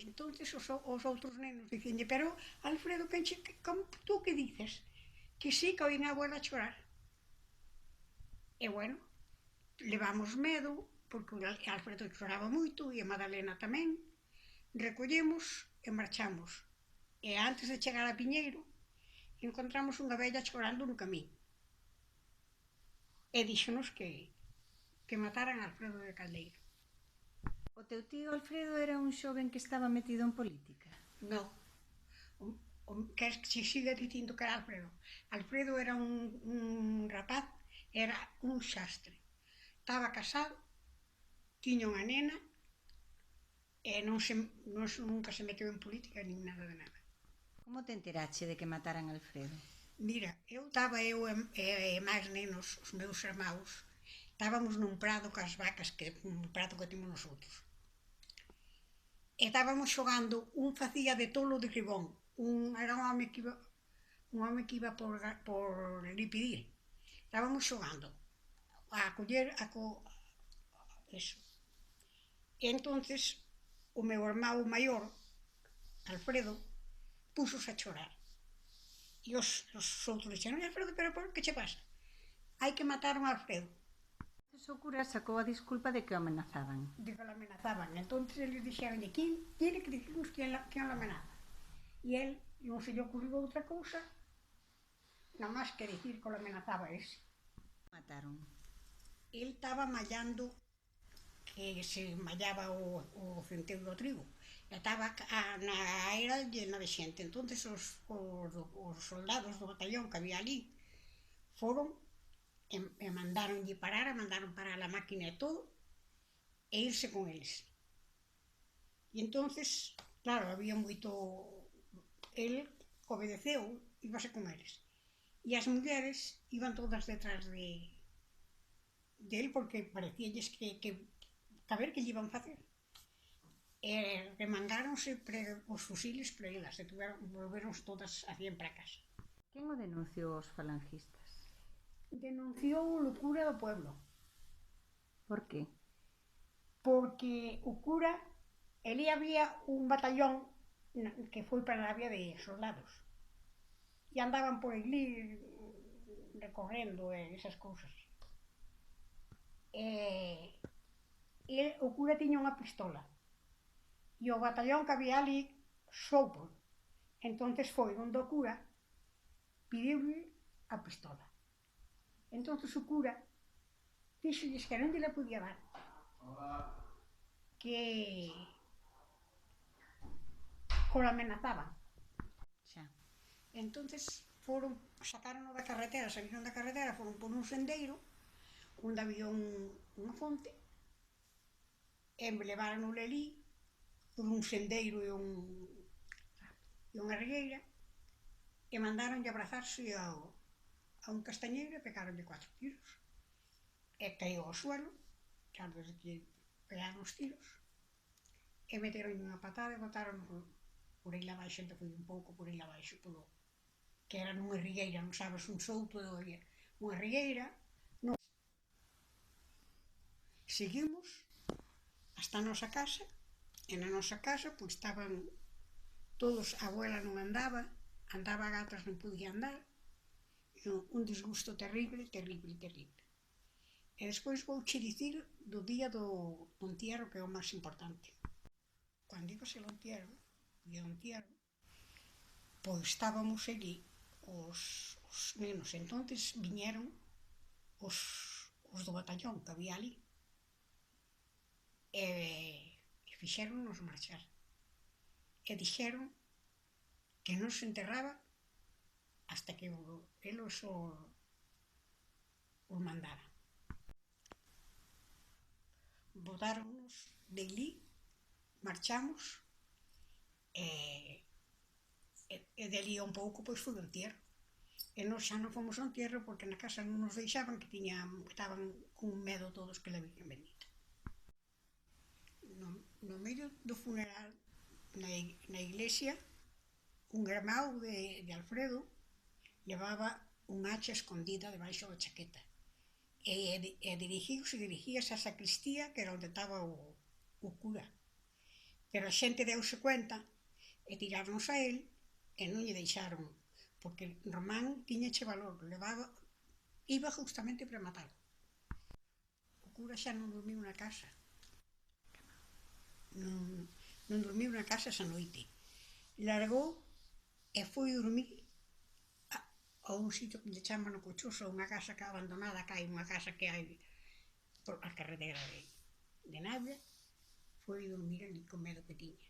entonces os outros nenos dicínlle, pero Alfredo, tú que dices? Que sí, que oín a abuela chorar. E bueno, levamos medo, porque o Alfredo choraba moito, e a Madalena tamén, recollemos e marchamos. E antes de chegar a Piñeiro, encontramos unha vella chorando no camiño. E díxonos que mataran a Alfredo de Caldeiro. O teu tío Alfredo era un xoven que estaba metido en política? Non. Queres que se siga dicindo que era Alfredo? Alfredo era un rapaz, era un xastre. Estaba casado, tiña unha nena, e nunca se meteu en política nin nada de nada. Como te enterache de que mataran a Alfredo? Mira, eu e máis nenos, os meus irmãos, estábamos nun prado cas vacas, un prado que temos nosotros. E estábamos xogando, un facía de tolo de Ribón, era un home que iba por Lipidir. Estábamos xogando, a coller, eso. E entonces, o meu irmão maior, Alfredo, puxos a chorar. E os outros dixeron, Alfredo, pero por que che pasa? Hai que matar a Alfredo. O cura sacou a disculpa de que o amenazaban. De que o amenazaban. Entón, eles dixeron, quen tiene que dicirnos quen o amenaza? E el non se lle ocurriu outra cousa, nada máis que dicir que o amenazaba ese. Mataron. El estaba mallando, que se mallaba o centeo do trigo, e estaba na era llena de xente. Entón, os soldados do batallón que había ali foron e mandaronlle parar, mandaron parar a máquina e todo, e irse con eles. E entonces, claro, había moito... El obedeceu, íbase con eles. E as mulleres iban todas detrás de él, porque parecíalles que a ver que lle iban facer. E remangáronse os fusiles para elas, e volveron todas a 100 para casa. Quen o denunciou aos falangistas? Denunciou o cura do pueblo. Por qué? Porque o cura, ali había un batallón que foi para a Navia de soldados. E andaban por ali recorrendo esas cousas. E o cura tiña unha pistola. E o batallón que había ali soupo. Entonces foi onde o cura pidiulle a pistola. Entonces o cura dixolles que non lle la podía dar. Que o amenazaban. Xa. Entonces sacaron da carretera, salieron da carretera, foron por un sendeiro onde había unha fonte, e levaron o lelí por un sendeiro e unha regueira, e mandaron abrazarse a un castañeiro e pegaronlle 4 tiros. E caíu ao suelo, xa desde que pegaron os tiros, e meteron unha patada e botaron por aí abaixo, onde foi un pouco por aí abaixo, que era nunha rigueira, non sabes, un souto de unha rigueira. Seguimos hasta a nosa casa, e na nosa casa pois estaban todos, a abuela non andaba a gatas, non podía andar, un disgusto terrible. E despois vouche dicir do día do entierro, que é o máis importante. Cando ibas ao entierro, pois estábamos allí, os nenos, entonces viñeron os do batallón que había ali, e fixéronnos marchar. E dixeron que non se enterraba hasta que eles os mandara. Botáronnos de ali, marchamos, e de ali a un pouco pois foi o entierro. E nós xa non fomos ao entierro porque na casa non nos deixaban, que estaban con medo todos que la Virgen bendita. No medio do funeral, na iglesia, un irmão de Alfredo levaba un hacha escondida debaixo da chaqueta, e dirigíase á sacristía, que era onde estaba o cura. Pero a xente deuse cuenta e tiraronse a el e non lle deixaron, porque Román tiñache valor, iba justamente para matalo. O cura xa non dormiu na casa. Non dormiu na casa esa noite. Largou e foi dormir a un sitio que lle chaman o Cochoso, unha casa que abandonada, que hai unha casa que hai por a carretera de Navia, foi dormir ali co medo que tiña.